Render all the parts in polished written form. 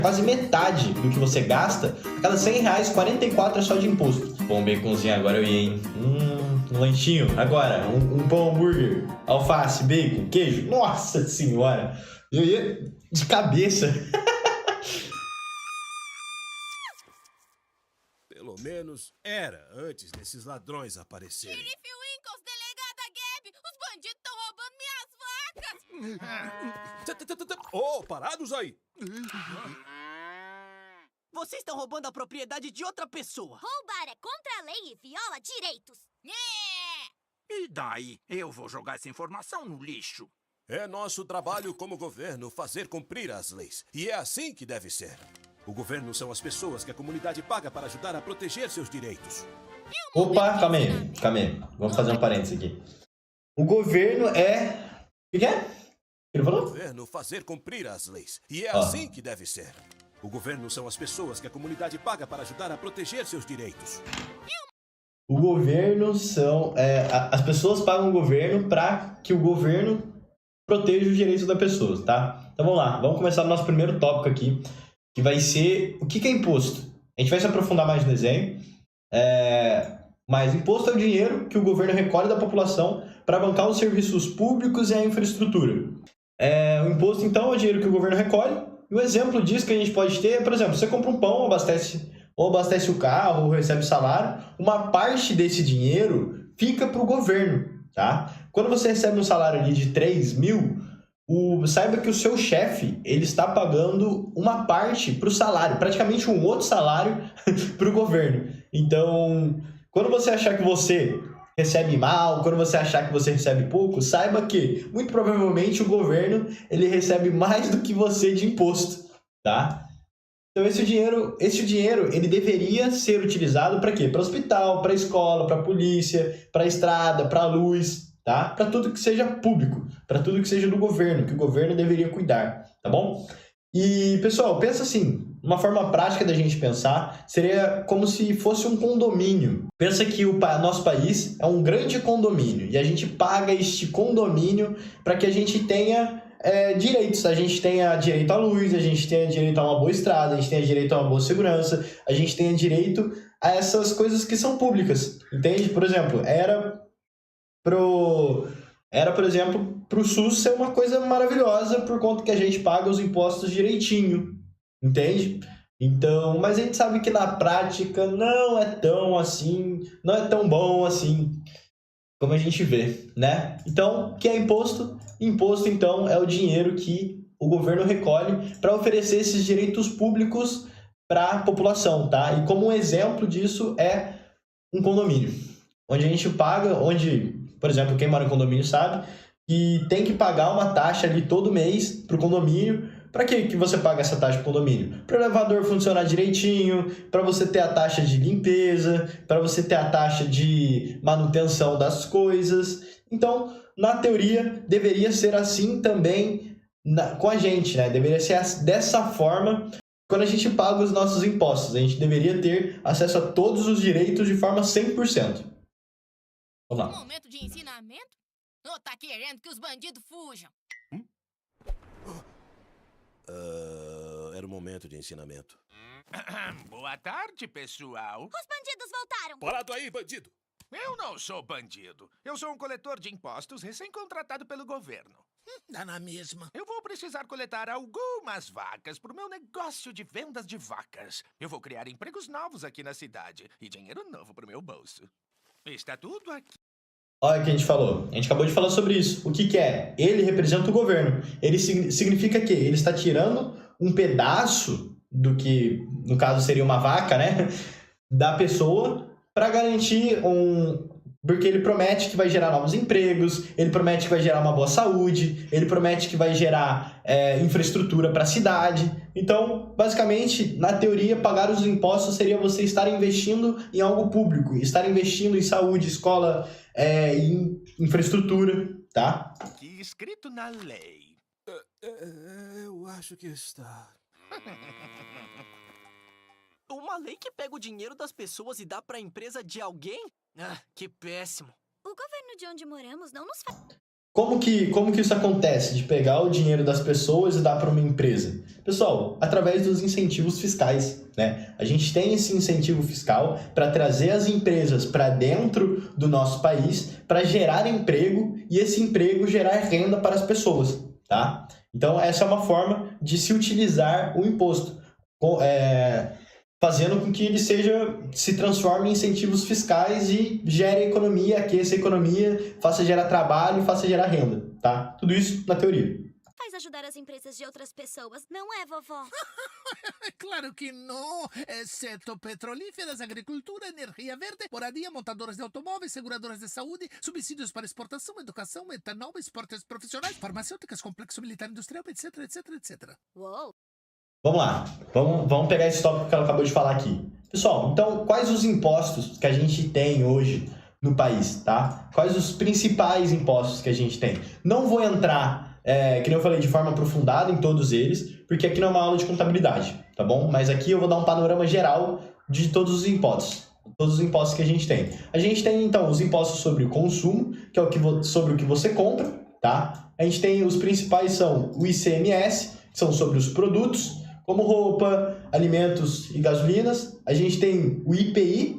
quase metade do que você gasta, a cada 100 reais, 44 é só de imposto. Bom, baconzinho, agora eu ia, hein? Um lanchinho, agora, um pão hambúrguer, alface, bacon, queijo. Nossa senhora! Eu ia de cabeça. Pelo menos era antes desses ladrões aparecerem. Sheriff Winkles, delegada Gabi, os bandidos estão roubando minhas vacas! Oh, parados aí! Vocês estão roubando a propriedade de outra pessoa. Roubar é contra a lei e viola direitos. E daí? Eu vou jogar essa informação no lixo. É nosso trabalho como governo fazer cumprir as leis. E é assim que deve ser. O governo são as pessoas que a comunidade paga para ajudar a proteger seus direitos. Opa, calma aí. Vamos fazer um parênteses aqui. O governo é... O que é? Ele O falou? governo fazer cumprir as leis. E é assim que deve ser. O governo são as pessoas que a comunidade paga para ajudar a proteger seus direitos. O governo são... as pessoas pagam o governo para que o governo proteja os direitos das pessoas, tá? Então vamos lá, vamos começar o nosso primeiro tópico aqui, que vai ser o que é imposto. A gente vai se aprofundar mais no desenho, mas imposto é o dinheiro que o governo recolhe da população para bancar os serviços públicos e a infraestrutura. O imposto, então, é o dinheiro que o governo recolhe. E um exemplo disso que a gente pode ter é, por exemplo, você compra um pão, abastece o carro, ou recebe salário, uma parte desse dinheiro fica para o governo, tá? Quando você recebe um salário ali de 3 mil, saiba que o seu chefe ele está pagando uma parte para o salário, praticamente um outro salário para o governo. Então, quando você achar que você recebe mal, quando você achar que você recebe pouco, saiba que, muito provavelmente, o governo ele recebe mais do que você de imposto, tá? Então, esse dinheiro ele deveria ser utilizado para quê? Para hospital, para escola, para polícia, para estrada, para luz, tá? Para tudo que seja público, para tudo que seja do governo, que o governo deveria cuidar, tá bom? E, pessoal, pensa assim, uma forma prática da gente pensar seria como se fosse um condomínio. Pensa que o nosso país é um grande condomínio e a gente paga este condomínio para que a gente tenha direitos. A gente tenha direito à luz, a gente tenha direito a uma boa estrada, a gente tenha direito a uma boa segurança, a gente tenha direito a essas coisas que são públicas, entende? Por exemplo, por exemplo, para o SUS ser uma coisa maravilhosa por conta que a gente paga os impostos direitinho, entende? Então, mas a gente sabe que na prática não é tão assim, não é tão bom assim como a gente vê, né? Então, o que é imposto? Imposto, então, é o dinheiro que o governo recolhe para oferecer esses direitos públicos para a população, tá? E como um exemplo disso é um condomínio, onde a gente paga, por exemplo, quem mora em condomínio sabe, que tem que pagar uma taxa ali todo mês para o condomínio. Para que você paga essa taxa para o condomínio? Para o elevador funcionar direitinho, para você ter a taxa de limpeza, para você ter a taxa de manutenção das coisas. Então, na teoria, deveria ser assim também com a gente, né? Deveria ser dessa forma quando a gente paga os nossos impostos. A gente deveria ter acesso a todos os direitos de forma 100%. Vamos lá. Momento de ensinamento? Ou tá querendo que os bandidos fujam? Era o momento de ensinamento. Boa tarde, pessoal. Os bandidos voltaram! Parado aí, bandido! Eu não sou bandido. Eu sou um coletor de impostos recém-contratado pelo governo. Dá na mesma. Eu vou precisar coletar algumas vacas para o meu negócio de vendas de vacas. Eu vou criar empregos novos aqui na cidade e dinheiro novo para o meu bolso. Está tudo aqui. Olha o que a gente falou. A gente acabou de falar sobre isso. O que é? Ele representa o governo. Ele significa que ele está tirando um pedaço do que, no caso, seria uma vaca, né? Da pessoa para garantir porque ele promete que vai gerar novos empregos, ele promete que vai gerar uma boa saúde, ele promete que vai gerar infraestrutura para a cidade. Então, basicamente, na teoria, pagar os impostos seria você estar investindo em algo público, estar investindo em saúde, escola, em infraestrutura, tá? Aqui escrito na lei. Eu acho que está. Uma lei que pega o dinheiro das pessoas e dá pra empresa de alguém? Ah, que péssimo. O governo de onde moramos não nos faz... como que isso acontece, de pegar o dinheiro das pessoas e dar para uma empresa? Pessoal, através dos incentivos fiscais, né? A gente tem esse incentivo fiscal para trazer as empresas para dentro do nosso país, para gerar emprego e esse emprego gerar renda para as pessoas, tá? Então, essa é uma forma de se utilizar o imposto, fazendo com que ele se transforme em incentivos fiscais e gere economia, aqueça a economia, faça gerar trabalho e faça gerar renda, tá? Tudo isso na teoria. Faz ajudar as empresas de outras pessoas, não é, vovó? Claro que não. Setor petrolíferas, agricultura, energia verde, moradia, montadoras de automóveis, seguradoras de saúde, subsídios para exportação, educação, etanol, esportes profissionais, farmacêuticas, complexo militar industrial, etc, etc, etc. Uou! Vamos lá, vamos pegar esse tópico que ela acabou de falar aqui. Pessoal, então, quais os impostos que a gente tem hoje no país, tá? Quais os principais impostos que a gente tem? Não vou entrar, que nem eu falei, de forma aprofundada em todos eles, porque aqui não é uma aula de contabilidade, tá bom? Mas aqui eu vou dar um panorama geral de todos os impostos que a gente tem. A gente tem, então, os impostos sobre o consumo, que é sobre o que você compra, tá? A gente tem os principais são o ICMS, que são sobre os produtos, como roupa, alimentos e gasolinas. A gente tem o IPI,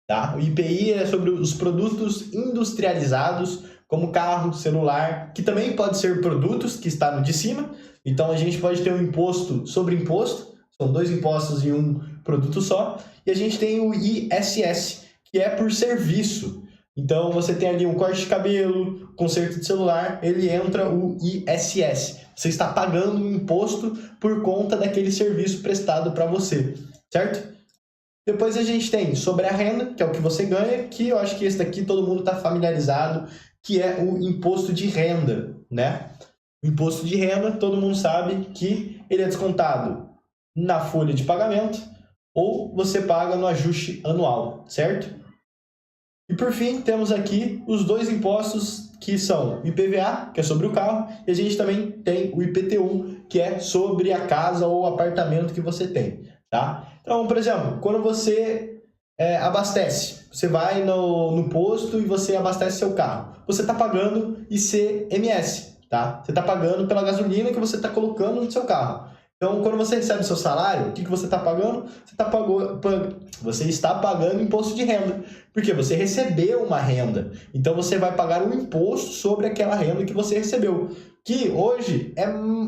tá? O IPI é sobre os produtos industrializados, como carro, celular, que também pode ser produtos, que está no de cima. Então, a gente pode ter um imposto sobre imposto, são 2 impostos em um produto só. E a gente tem o ISS, que é por serviço. Então, você tem ali um corte de cabelo, conserto de celular, ele entra o ISS. Você está pagando um imposto por conta daquele serviço prestado para você, certo? Depois a gente tem sobre a renda, que é o que você ganha, que eu acho que esse daqui todo mundo está familiarizado, que é o imposto de renda, né? O imposto de renda, todo mundo sabe que ele é descontado na folha de pagamento ou você paga no ajuste anual, certo? E por fim, temos aqui os 2 impostos que são o IPVA, que é sobre o carro, e a gente também tem o IPTU, que é sobre a casa ou apartamento que você tem, tá? Então, por exemplo, quando você abastece, você vai no posto e você abastece seu carro, você está pagando ICMS, tá? Você está pagando pela gasolina que você está colocando no seu carro. Então, quando você recebe seu salário, o que você está pagando? Você está pagando imposto de renda, porque você recebeu uma renda. Então, você vai pagar um imposto sobre aquela renda que você recebeu, que hoje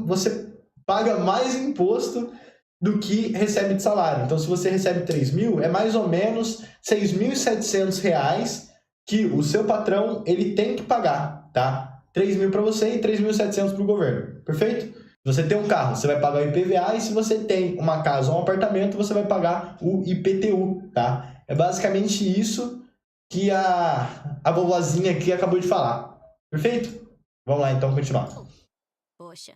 você paga mais imposto do que recebe de salário. Então, se você recebe 3 mil, é mais ou menos R$6.700 que o seu patrão ele tem que pagar, tá? 3 mil para você e 3.700 para o governo, perfeito? Se você tem um carro, você vai pagar o IPVA, e se você tem uma casa ou um apartamento, você vai pagar o IPTU, tá? É basicamente isso que a vovozinha aqui acabou de falar. Perfeito? Vamos lá, então, continuar. Poxa.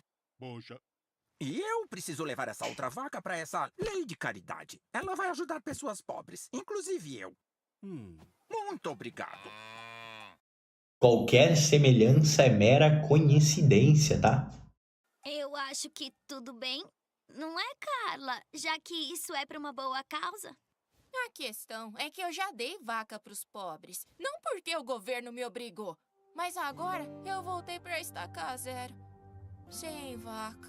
E eu preciso levar essa outra vaca para essa lei de caridade. Ela vai ajudar pessoas pobres, inclusive eu. Muito obrigado. Qualquer semelhança é mera coincidência, tá? Eu acho que tudo bem, não é, Carla? Já que isso é para uma boa causa. A questão é que eu já dei vaca pros pobres. Não porque o governo me obrigou. Mas agora eu voltei pra estaca zero. Sem vaca.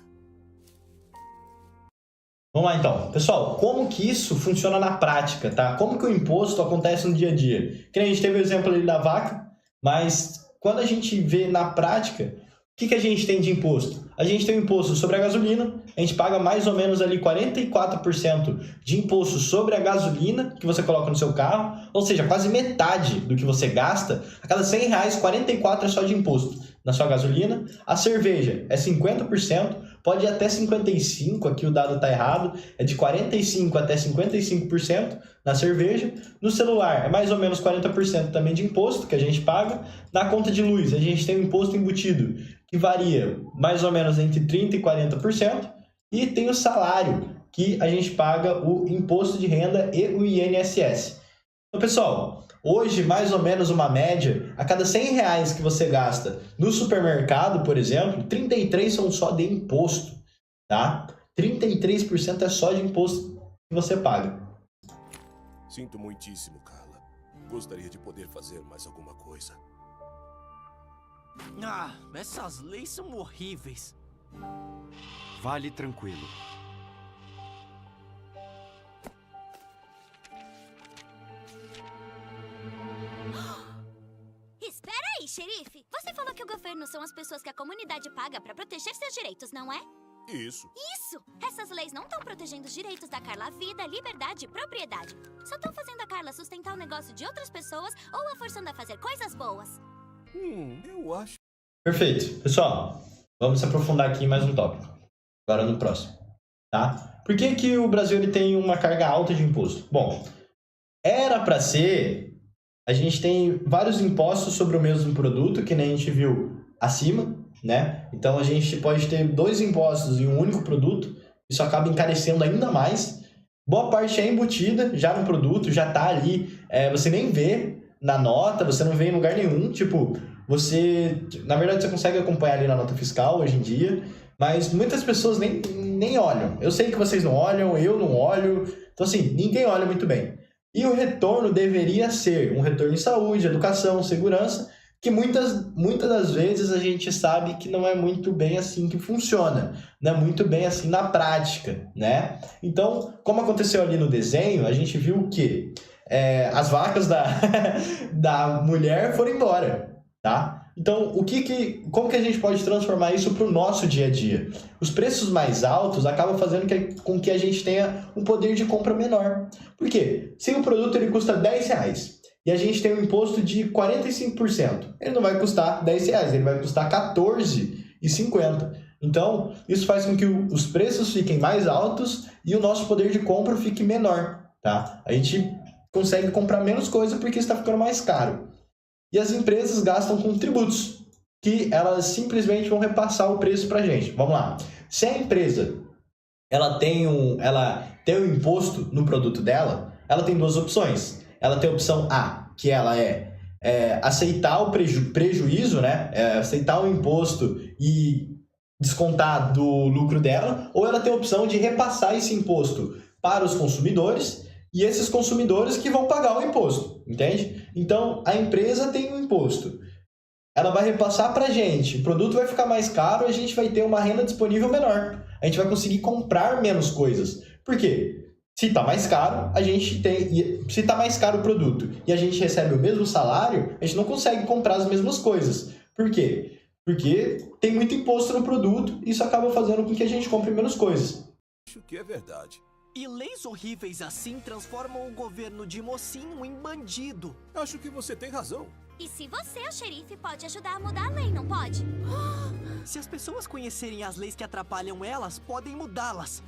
Vamos lá, então. Pessoal, como que isso funciona na prática, tá? Como que o imposto acontece no dia a dia? Que a gente teve o exemplo ali da vaca, mas quando a gente vê na prática, o que a gente tem de imposto? A gente tem o imposto sobre a gasolina, a gente paga mais ou menos ali 44% de imposto sobre a gasolina que você coloca no seu carro, ou seja, quase metade do que você gasta, a cada R$100, 44 é só de imposto na sua gasolina. A cerveja é 50%, pode ir até 55%, aqui o dado está errado, é de 45% até 55% na cerveja. No celular é mais ou menos 40% também de imposto que a gente paga. Na conta de luz a gente tem um imposto embutido que varia mais ou menos entre 30% e 40%. E tem o salário, que a gente paga o imposto de renda e o INSS. Então, pessoal, hoje, mais ou menos uma média, a cada R$100 que você gasta no supermercado, por exemplo, 33 são só de imposto, tá? 33% é só de imposto que você paga. Sinto muitíssimo, Carla. Gostaria de poder fazer mais alguma coisa. Ah, essas leis são horríveis. Vale tranquilo. Espera aí, xerife. Você falou que o governo são as pessoas que a comunidade paga pra proteger seus direitos, não é? Isso. Isso! Essas leis não estão protegendo os direitos da Carla à vida, liberdade e propriedade. Só estão fazendo a Carla sustentar o negócio de outras pessoas ou a forçando a fazer coisas boas. Eu acho. Perfeito. Pessoal, vamos se aprofundar aqui em mais um tópico. Agora no próximo, tá? Por que que o Brasil ele tem uma carga alta de imposto? Bom, era para ser... A gente tem vários impostos sobre o mesmo produto, que nem a gente viu acima, né? Então a gente pode ter 2 impostos em um único produto, isso acaba encarecendo ainda mais. Boa parte é embutida já no produto, já tá ali, você nem vê na nota, você não vê em lugar nenhum, tipo, na verdade você consegue acompanhar ali na nota fiscal hoje em dia, mas muitas pessoas nem olham. Eu sei que vocês não olham, eu não olho, então assim, ninguém olha muito bem. E o retorno deveria ser um retorno em saúde, educação, segurança, que muitas das vezes a gente sabe que não é muito bem assim que funciona, não é muito bem assim na prática, né? Então, como aconteceu ali no desenho, a gente viu que as vacas da mulher foram embora, tá? Então, como que a gente pode transformar isso para o nosso dia a dia? Os preços mais altos acabam fazendo com que a gente tenha um poder de compra menor. Por quê? Se o produto ele custa R$10 e a gente tem um imposto de 45%, ele não vai custar R$10, ele vai custar R$14,50. Então, isso faz com que os preços fiquem mais altos e o nosso poder de compra fique menor, tá? A gente consegue comprar menos coisa porque está ficando mais caro. E as empresas gastam com tributos, que elas simplesmente vão repassar o preço para a gente. Vamos lá. Se a empresa ela tem um imposto no produto dela, ela tem 2 opções. Ela tem a opção A, que ela aceitar o prejuízo, né? Aceitar o imposto e descontar do lucro dela, ou ela tem a opção de repassar esse imposto para os consumidores, e esses consumidores que vão pagar o imposto, entende? Então, a empresa tem um imposto. Ela vai repassar para a gente, o produto vai ficar mais caro, a gente vai ter uma renda disponível menor. A gente vai conseguir comprar menos coisas. Por quê? Se está mais caro, se está mais caro o produto e a gente recebe o mesmo salário, a gente não consegue comprar as mesmas coisas. Por quê? Porque tem muito imposto no produto e isso acaba fazendo com que a gente compre menos coisas. Acho que é verdade. E leis horríveis assim transformam o governo de mocinho em bandido. Acho que você tem razão. E se você, o xerife, pode ajudar a mudar a lei, não pode? Se as pessoas conhecerem as leis que atrapalham elas, podem mudá-las.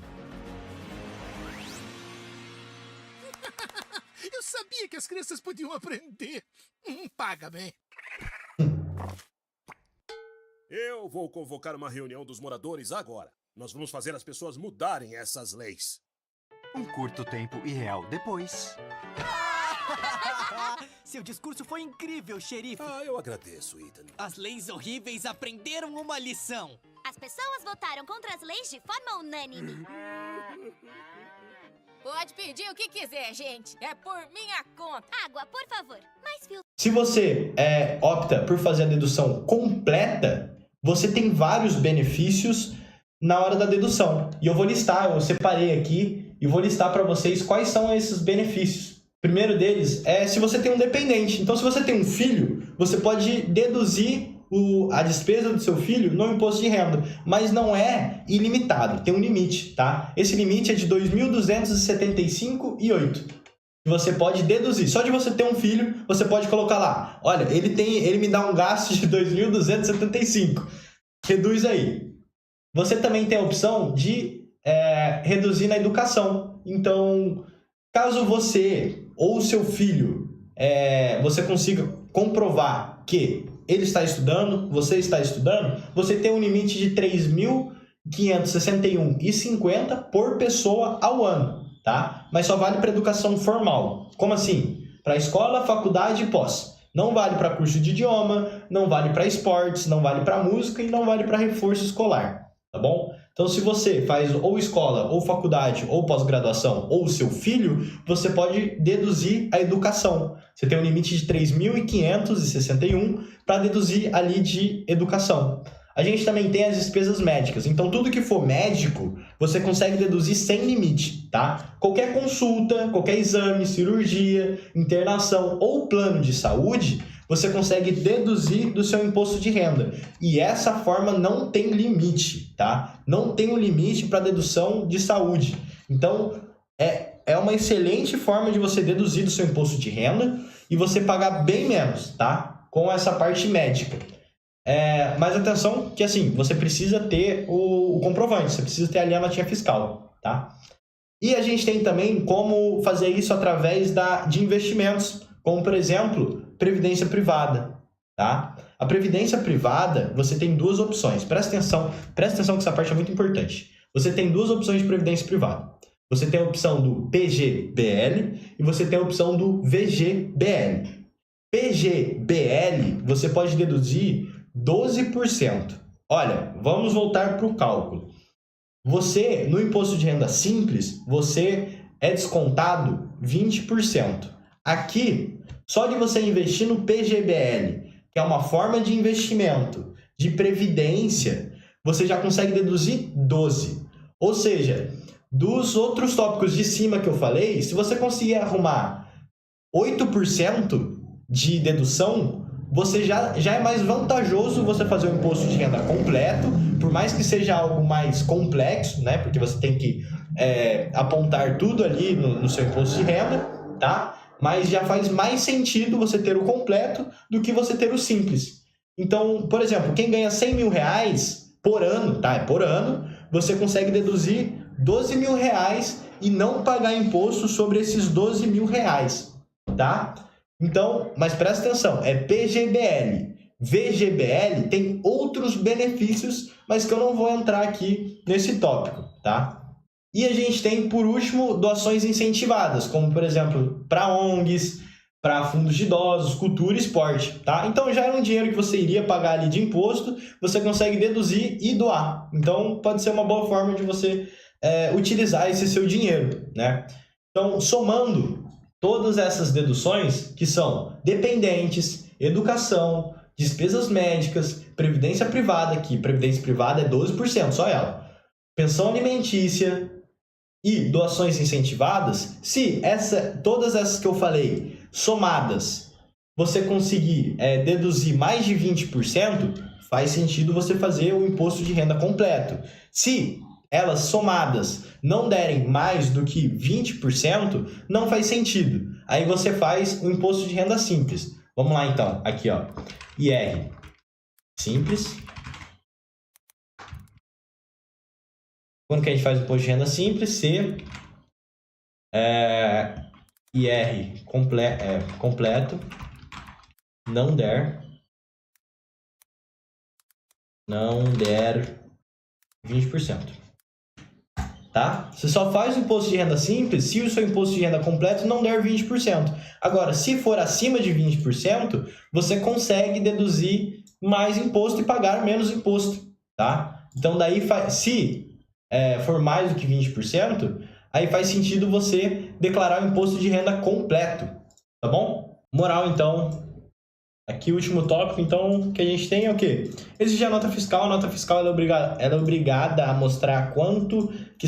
Eu sabia que as crianças podiam aprender. Paga bem. Eu vou convocar uma reunião dos moradores agora. Nós vamos fazer as pessoas mudarem essas leis. Um curto tempo e real depois. Seu discurso foi incrível, xerife. Eu agradeço, Ethan. As leis horríveis aprenderam uma lição. As pessoas votaram contra as leis de forma unânime. Pode pedir o que quiser, gente. É por minha conta. Água, por favor. Mais fio. Se você opta por fazer a dedução completa, você tem vários benefícios na hora da dedução. E eu separei aqui e vou listar para vocês quais são esses benefícios. O primeiro deles é se você tem um dependente. Então, se você tem um filho, você pode deduzir a despesa do seu filho no imposto de renda, mas não é ilimitado, tem um limite, tá? Esse limite é de R$ 2.275,08. Você pode deduzir. Só de você ter um filho, você pode colocar lá. Olha, ele me dá um gasto de 2.275. Reduz aí. Você também tem a opção de reduzir na educação. Então, caso você ou o seu filho, você consiga comprovar que ele está estudando, você está estudando, você tem um limite de R$ 3.561,50 por pessoa ao ano, tá? Mas só vale para educação formal. Como assim? Para escola, faculdade e pós. Não vale para curso de idioma, não vale para esportes, não vale para música e não vale para reforço escolar, tá bom? Então, se você faz ou escola, ou faculdade, ou pós-graduação, ou o seu filho, você pode deduzir a educação. Você tem um limite de 3.561 para deduzir ali de educação. A gente também tem as despesas médicas. Então, tudo que for médico, você consegue deduzir sem limite, tá? Qualquer consulta, qualquer exame, cirurgia, internação ou plano de saúde, você consegue deduzir do seu imposto de renda. E essa forma não tem limite, tá? Não tem um limite para dedução de saúde. Então, é uma excelente forma de você deduzir do seu imposto de renda e você pagar bem menos, tá? Com essa parte médica. Mas atenção que, assim, você precisa ter o comprovante, você precisa ter ali a notinha fiscal, tá? E a gente tem também como fazer isso através de investimentos, como, por exemplo, previdência privada, tá? A previdência privada, você tem duas opções. Presta atenção que essa parte é muito importante. Você tem duas opções de previdência privada. Você tem a opção do PGBL e você tem a opção do VGBL. PGBL, você pode deduzir 12%. Olha, vamos voltar para o cálculo. Você, no imposto de renda simples, você é descontado 20%. Aqui, só de você investir no PGBL, que é uma forma de investimento de previdência, você já consegue deduzir 12%. Ou seja, dos outros tópicos de cima que eu falei, se você conseguir arrumar 8% de dedução, você já é mais vantajoso você fazer o imposto de renda completo, por mais que seja algo mais complexo, né? Porque você tem que apontar tudo ali no seu imposto de renda, tá? Mas já faz mais sentido você ter o completo do que você ter o simples. Então, por exemplo, quem ganha 100 mil reais por ano, tá? É por ano, você consegue deduzir 12 mil reais e não pagar imposto sobre esses 12 mil reais, tá? Então, mas presta atenção, é PGBL. VGBL tem outros benefícios, mas que eu não vou entrar aqui nesse tópico, tá? E a gente tem, por último, doações incentivadas, como, por exemplo, para ONGs, para fundos de idosos, cultura e esporte, tá? Então, já era um dinheiro que você iria pagar ali de imposto, você consegue deduzir e doar. Então, pode ser uma boa forma de você utilizar esse seu dinheiro, né? Então, somando todas essas deduções, que são dependentes, educação, despesas médicas, previdência privada, que previdência privada é 12%, só ela, pensão alimentícia e doações incentivadas, se todas essas que eu falei somadas, você conseguir deduzir mais de 20%, faz sentido você fazer o imposto de renda completo. Se elas somadas não derem mais do que 20%, não faz sentido. Aí você faz o imposto de renda simples. Vamos lá então, aqui ó, IR simples. Quando que a gente faz o imposto de renda simples? Se IR completo não der 20%. Tá? Você só faz o imposto de renda simples se o seu imposto de renda completo não der 20%. Agora, se for acima de 20%, você consegue deduzir mais imposto e pagar menos imposto, tá? Então, daí, se for mais do que 20%, aí faz sentido você declarar o imposto de renda completo, tá bom? Moral, então, aqui o último tópico, então, que a gente tem é o quê? Exigir a nota fiscal. A nota fiscal ela é obrigada a mostrar quanto que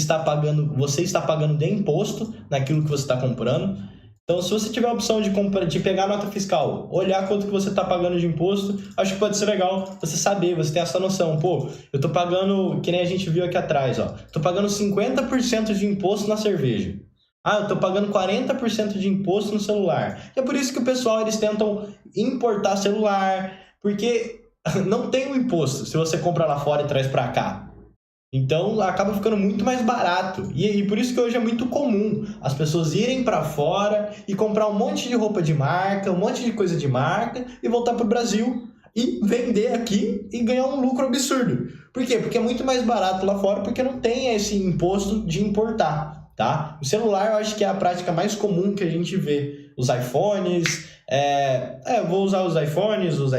você está pagando de imposto naquilo que você está comprando. Então, se você tiver a opção de pegar a nota fiscal, olhar quanto que você está pagando de imposto, acho que pode ser legal você saber, você ter essa noção. Pô, eu estou pagando, que nem a gente viu aqui atrás, ó, estou pagando 50% de imposto na cerveja. Ah, eu estou pagando 40% de imposto no celular. E é por isso que o pessoal, eles tentam importar celular, porque não tem um imposto se você compra lá fora e traz para cá. Então, acaba ficando muito mais barato. E por isso que hoje é muito comum as pessoas irem para fora e comprar um monte de roupa de marca, um monte de coisa de marca e voltar para o Brasil e vender aqui e ganhar um lucro absurdo. Por quê? Porque é muito mais barato lá fora, porque não tem esse imposto de importar. Tá? O celular eu acho que é a prática mais comum que a gente vê. Os iPhones, eu vou usar os iPhones, os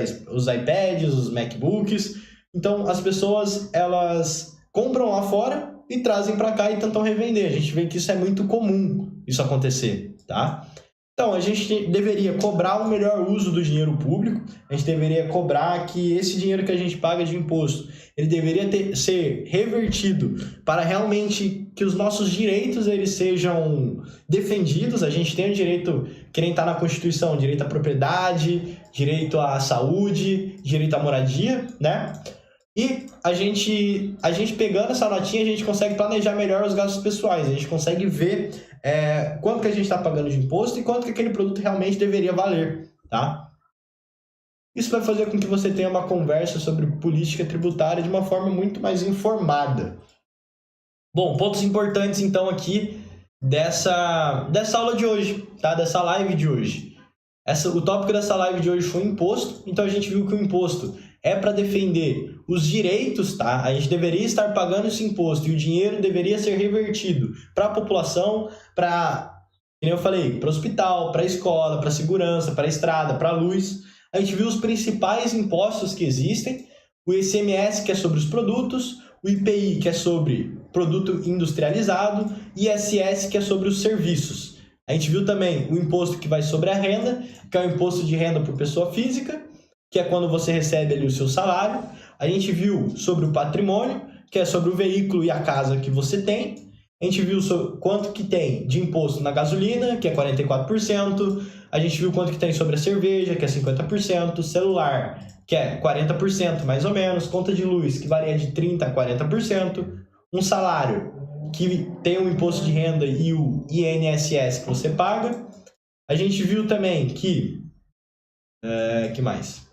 iPads, os MacBooks. Então as pessoas, elas compram lá fora e trazem para cá e tentam revender. A gente vê que isso é muito comum, isso acontecer, tá? Então, a gente deveria cobrar um melhor uso do dinheiro público, a gente deveria cobrar que esse dinheiro que a gente paga de imposto, ele deveria ser revertido para realmente que os nossos direitos eles sejam defendidos. A gente tem o direito, que nem está na Constituição, direito à propriedade, direito à saúde, direito à moradia, né? E a gente pegando essa notinha, a gente consegue planejar melhor os gastos pessoais, a gente consegue ver quanto que a gente está pagando de imposto e quanto que aquele produto realmente deveria valer, tá? Isso vai fazer com que você tenha uma conversa sobre política tributária de uma forma muito mais informada. Bom, pontos importantes então aqui dessa aula de hoje, tá? Dessa live de hoje. O tópico dessa live de hoje foi imposto, então a gente viu que o imposto é para defender os direitos, tá? A gente deveria estar pagando esse imposto e o dinheiro deveria ser revertido para a população, para, como eu falei, para o hospital, para a escola, para a segurança, para a estrada, para a luz. A gente viu os principais impostos que existem, o ICMS, que é sobre os produtos, o IPI, que é sobre produto industrializado, e ISS, que é sobre os serviços. A gente viu também o imposto que vai sobre a renda, que é o imposto de renda por pessoa física, que é quando você recebe ali o seu salário. A gente viu sobre o patrimônio, que é sobre o veículo e a casa que você tem. A gente viu sobre quanto que tem de imposto na gasolina, que é 44%. A gente viu quanto que tem sobre a cerveja, que é 50%. Celular, que é 40% mais ou menos. Conta de luz, que varia de 30% a 40%. Um salário, que tem o imposto de renda e o INSS que você paga. A gente viu também que... que mais?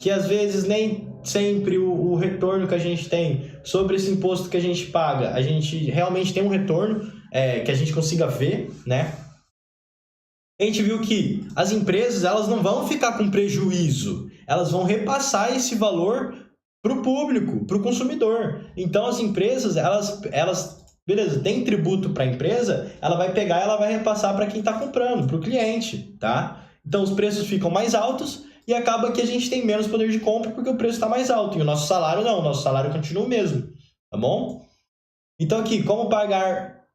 Que às vezes nem sempre o retorno que a gente tem sobre esse imposto que a gente paga, a gente realmente tem um retorno que a gente consiga ver, né? A gente viu que as empresas elas não vão ficar com prejuízo, elas vão repassar esse valor para o público, para o consumidor. Então as empresas, elas beleza, tem tributo para a empresa, ela vai pegar e ela vai repassar para quem está comprando, para o cliente, tá? Então os preços ficam mais altos e acaba que a gente tem menos poder de compra porque o preço está mais alto. E o nosso salário não, o nosso salário continua o mesmo, tá bom? Então aqui, como pagar,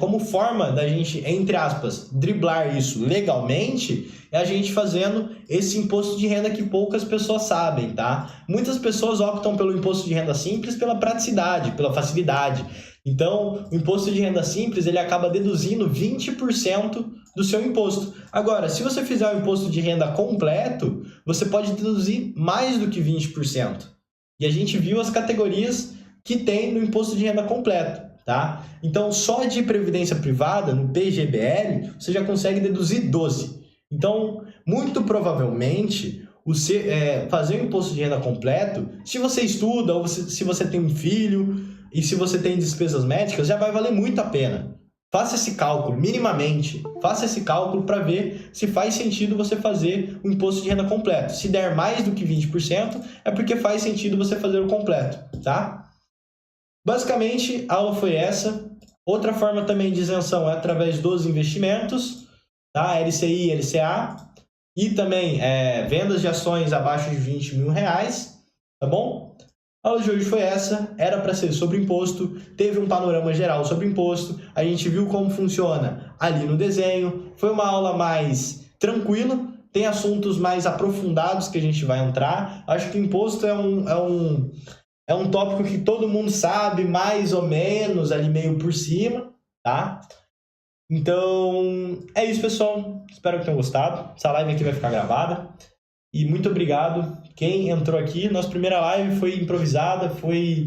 como forma da gente, entre aspas, driblar isso legalmente, é a gente fazendo esse imposto de renda que poucas pessoas sabem, tá? Muitas pessoas optam pelo imposto de renda simples pela praticidade, pela facilidade. Então, o imposto de renda simples, ele acaba deduzindo 20% do seu imposto. Agora, se você fizer o imposto de renda completo, você pode deduzir mais do que 20%. E a gente viu as categorias que tem no imposto de renda completo, tá? Então, só de previdência privada, no PGBL, você já consegue deduzir 12%. Então, muito provavelmente, fazer o imposto de renda completo, se você estuda ou se você tem um filho e se você tem despesas médicas, já vai valer muito a pena. Faça esse cálculo, minimamente. Faça esse cálculo para ver se faz sentido você fazer o imposto de renda completo. Se der mais do que 20%, é porque faz sentido você fazer o completo, tá? Basicamente, a aula foi essa. Outra forma também de isenção é através dos investimentos, tá? LCI, LCA. E também vendas de ações abaixo de R$20 mil, tá bom? A aula de hoje foi essa, era para ser sobre imposto, teve um panorama geral sobre imposto, a gente viu como funciona ali no desenho, foi uma aula mais tranquila, tem assuntos mais aprofundados que a gente vai entrar. Acho que imposto é um tópico que todo mundo sabe, mais ou menos, ali meio por cima, tá? Então, é isso, pessoal. Espero que tenham gostado. Essa live aqui vai ficar gravada. E muito obrigado quem entrou aqui. Nossa primeira live foi improvisada, foi